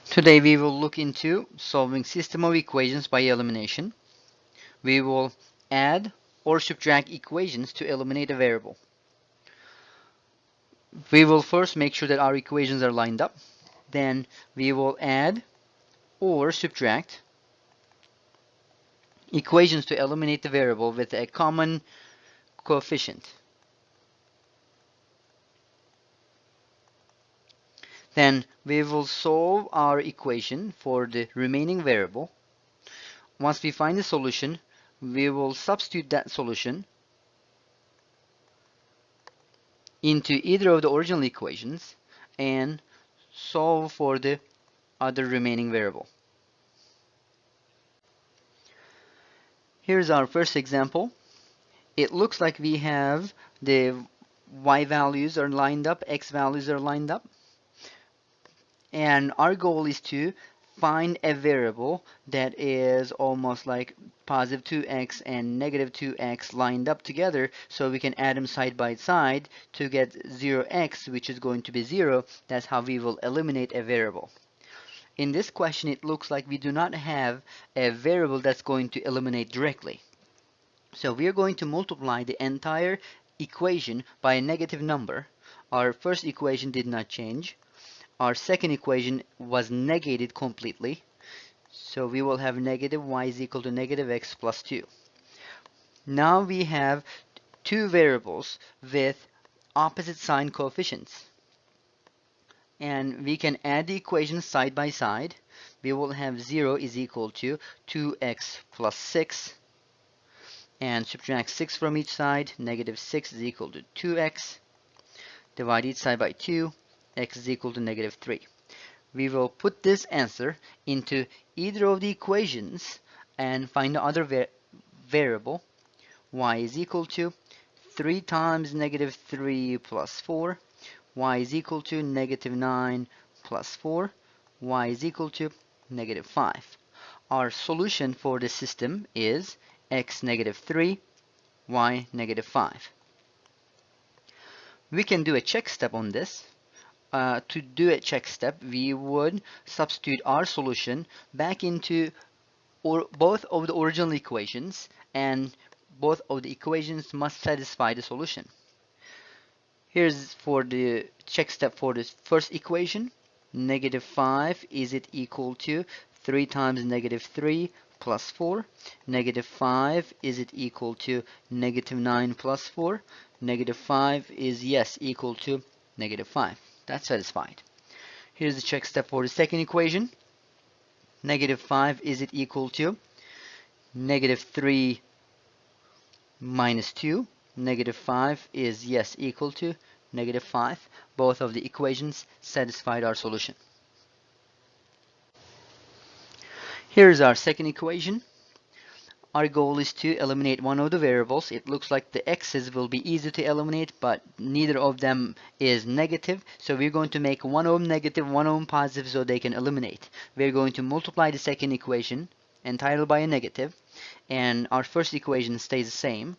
Today we will look into solving system of equations by elimination. We will add or subtract equations to eliminate a variable. We will first make sure that our equations are lined up. Then we will add or subtract equations to eliminate the variable with a common coefficient. Then we will solve our equation for the remaining variable. Once we find the solution, we will substitute that solution into either of the original equations and solve for the other remaining variable. Here's our first example. It looks like we have the y values are lined up, x values are lined up, and our goal is to find a variable that is almost like positive 2x and negative 2x lined up together, so we can add them side by side to get 0x, which is going to be 0. That's how we will eliminate a variable. In this question, it looks like we do not have a variable that's going to eliminate directly. So we are going to multiply the entire equation by a negative number. Our first equation did not change. Our second equation was negated completely. So we will have negative y is equal to negative x plus 2. Now we have two variables with opposite sign coefficients. And we can add the equations side by side. We will have 0 is equal to 2x plus 6. And subtract 6 from each side. Negative 6 is equal to 2x. Divide each side by 2. X is equal to negative 3. We will put this answer into either of the equations and find the other variable. Y is equal to 3 times negative 3 plus 4. Y is equal to negative 9 plus 4. Y is equal to negative 5. Our solution for the system is x negative 3, y negative 5. We can do a check step on this. To do a check step, we would substitute our solution back into both of the original equations, and both of the equations must satisfy the solution. Here's for the check step for the first equation. Negative 5 is it equal to 3 times negative 3 plus 4. Negative 5 is it equal to negative 9 plus 4. Negative 5 is yes equal to negative 5. That's satisfied. Here's the check step for the second equation. Negative 5 is it equal to negative 3 minus 2. Negative 5 is yes equal to negative 5. Both of the equations satisfied our solution. Here's our second equation. Our goal is to eliminate one of the variables. It looks like the x's will be easy to eliminate, but neither of them is negative. So we're going to make one of them negative, one of them positive, so they can eliminate. We're going to multiply the second equation, entitled by a negative, and our first equation stays the same.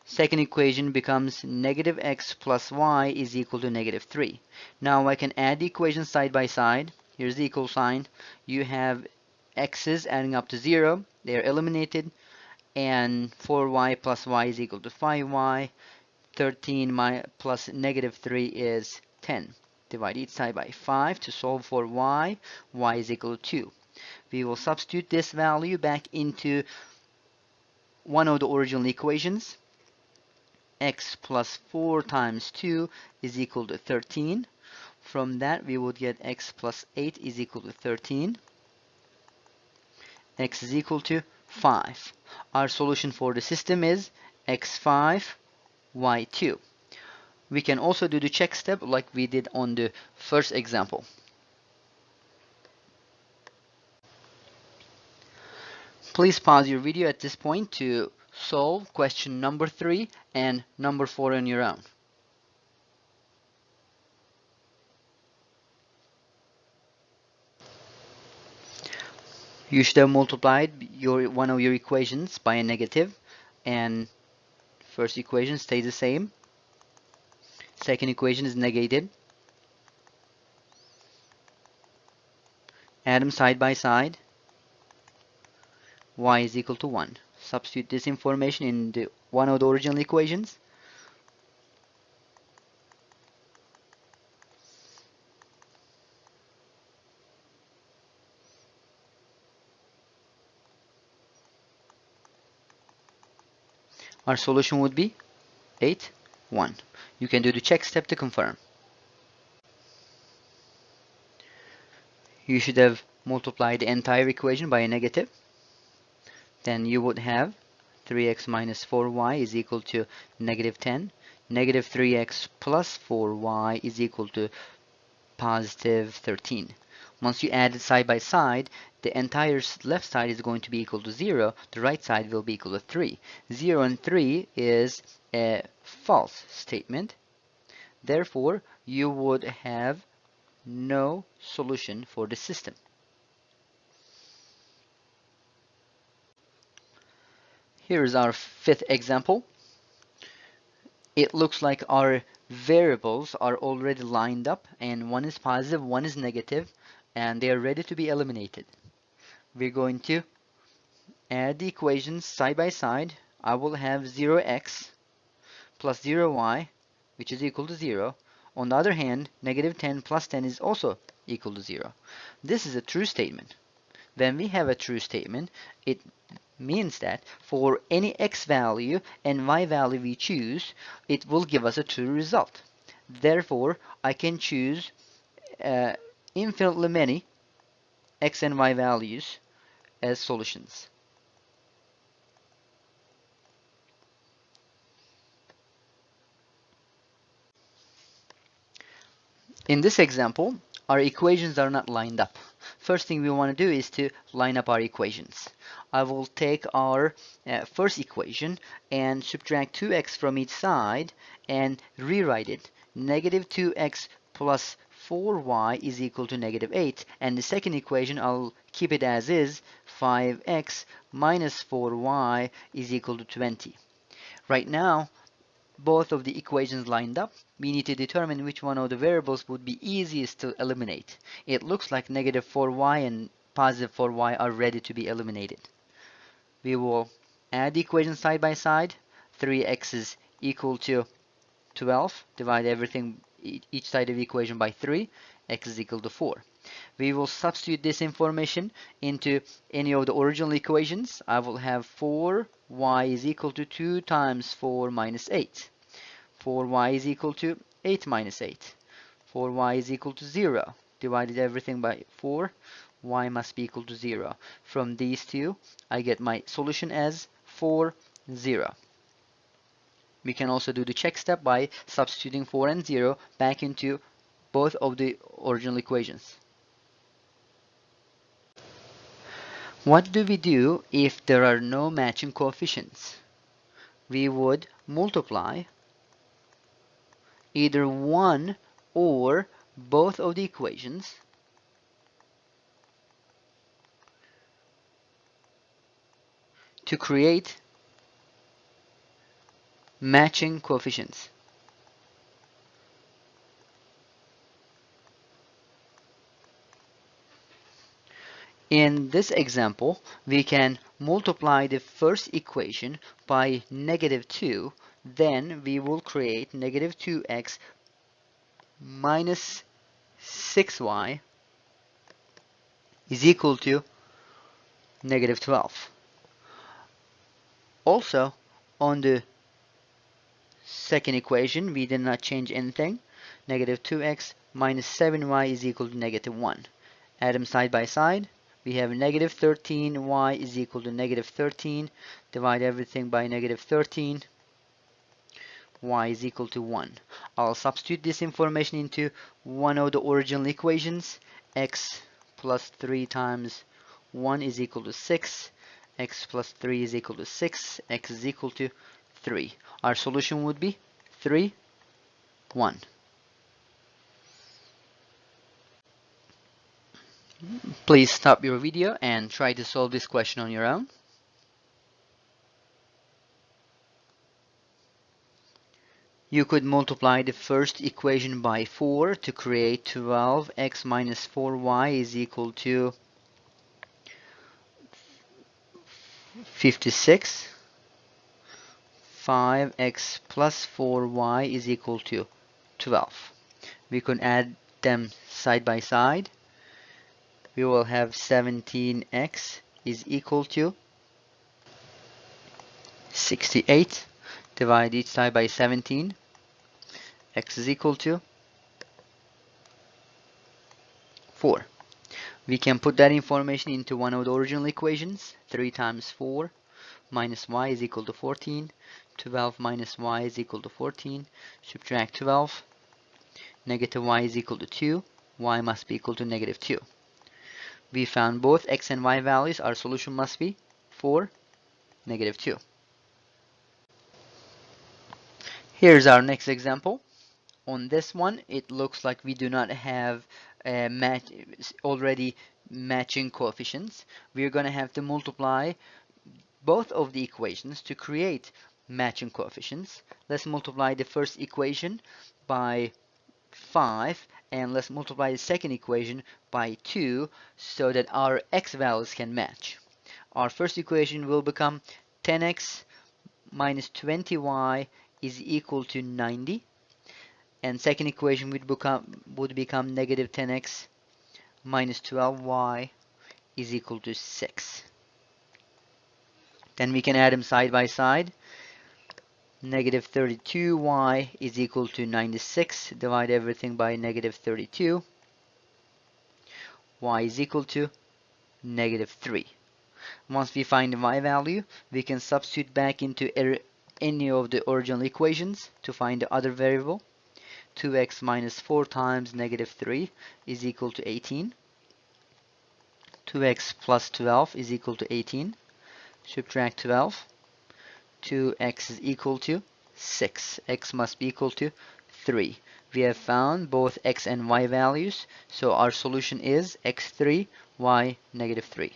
Second equation becomes negative x plus y is equal to negative 3. Now I can add the equations side by side. Here's the equal sign. You have x's adding up to 0. They are eliminated. And 4y plus y is equal to 5y. 13 plus negative 3 is 10. Divide each side by 5 to solve for y. Y is equal to 2. We will substitute this value back into one of the original equations. X plus 4 times 2 is equal to 13. From that, we would get x plus 8 is equal to 13. X is equal to 5. Our solution for the system is x5, y2. We can also do the check step like we did on the first example. Please pause your video at this point to solve question number 3 and number 4 on your own. You should have multiplied one of your equations by a negative, and first equation stays the same. Second equation is negated. Add them side by side. Y is equal to 1. Substitute this information in one of the original equations. Our solution would be 8, 1. You can do the check step to confirm. You should have multiplied the entire equation by a negative. Then you would have 3x minus 4y is equal to negative 10. Negative 3x plus 4y is equal to positive 13. Once you add it side by side, the entire left side is going to be equal to 0. The right side will be equal to 3. 0 and 3 is a false statement. Therefore, you would have no solution for the system. Here is our fifth example. It looks like our variables are already lined up, and one is positive, one is negative, and they are ready to be eliminated. We're going to add the equations side by side. I will have 0x plus 0y, which is equal to 0. On the other hand, negative 10 plus 10 is also equal to 0. This is a true statement. When we have a true statement, it means that for any x value and y value we choose, it will give us a true result. Therefore, I can choose infinitely many x and y values as solutions. In this example, our equations are not lined up. First thing we want to do is to line up our equations. I will take our first equation and subtract 2x from each side and rewrite it. Negative 2x plus 4y is equal to negative 8. And the second equation, I'll keep it as is. 5x minus 4y is equal to 20. Right now, both of the equations lined up, we need to determine which one of the variables would be easiest to eliminate. It looks like negative 4y and positive 4y are ready to be eliminated. We will add the equations side by side. 3x is equal to 12. Divide everything, each side of the equation by 3. X is equal to 4. We will substitute this information into any of the original equations. I will have 4y is equal to 2 times 4 minus 8. 4y is equal to 8 minus 8. 4y is equal to 0. Divided everything by 4. Y must be equal to 0. From these two, I get my solution as 4, 0. We can also do the check step by substituting 4 and 0 back into both of the original equations. What do we do if there are no matching coefficients? We would multiply either one or both of the equations to create matching coefficients. In this example, we can multiply the first equation by negative 2, then we will create negative 2x minus 6y is equal to negative 12. Also, on the second equation, we did not change anything. Negative 2x minus 7y is equal to negative 1. Add them side by side. We have negative 13y is equal to negative 13. Divide everything by negative 13. Y is equal to 1. I'll substitute this information into one of the original equations. X plus 3 times 1 is equal to 6. X plus 3 is equal to 6. X is equal to 3. Our solution would be 3, 1. Please stop your video and try to solve this question on your own. You could multiply the first equation by 4 to create 12x minus 4y is equal to 56. 5x plus 4y is equal to 12. We could add them side by side. We will have 17x is equal to 68. Divide each side by 17. X is equal to 4. We can put that information into one of the original equations. 3 times 4 minus y is equal to 14. 12 minus y is equal to 14. Subtract 12. Negative y is equal to 2. Y must be equal to negative 2. We found both x and y values. Our solution must be 4, negative 2. Here's our next example. On this one, it looks like we do not have already matching coefficients. We're going to have to multiply both of the equations to create matching coefficients. Let's multiply the first equation by 5, and let's multiply the second equation by 2 so that our x values can match. Our first equation will become 10x minus 20y is equal to 90. And second equation would become negative 10x minus 12y is equal to 6. Then we can add them side by side. Negative 32y is equal to 96. Divide everything by negative 32. Y is equal to negative 3. Once we find the y value, we can substitute back into any of the original equations to find the other variable. 2x minus 4 times negative 3 is equal to 18. 2x plus 12 is equal to 18. Subtract 12. 2x is equal to 6. X must be equal to 3. We have found both x and y values, so our solution is x3, y negative 3.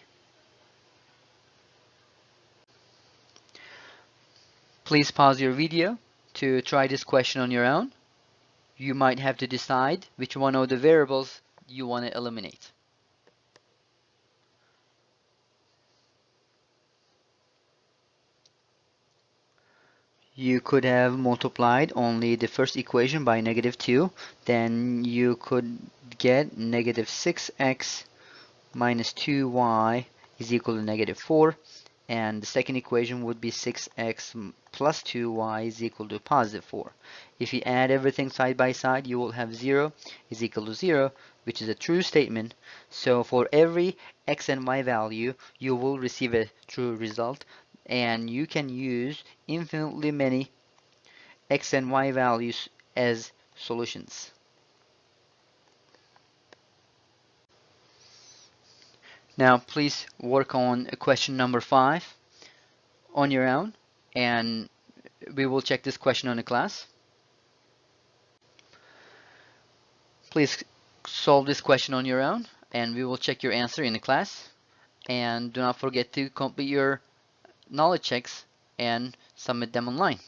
Please pause your video to try this question on your own. You might have to decide which one of the variables you want to eliminate. You could have multiplied only the first equation by negative 2. Then you could get negative 6x minus 2y is equal to negative 4. And the second equation would be 6x plus 2y is equal to positive 4. If you add everything side by side, you will have 0 is equal to 0, which is a true statement. So for every x and y value, you will receive a true result. And you can use infinitely many x and y values as solutions. Now please work on question number 5 on your own, and we will check this question on the class. Please solve this question on your own, and we will check your answer in the class. And do not forget to complete your knowledge checks and submit them online.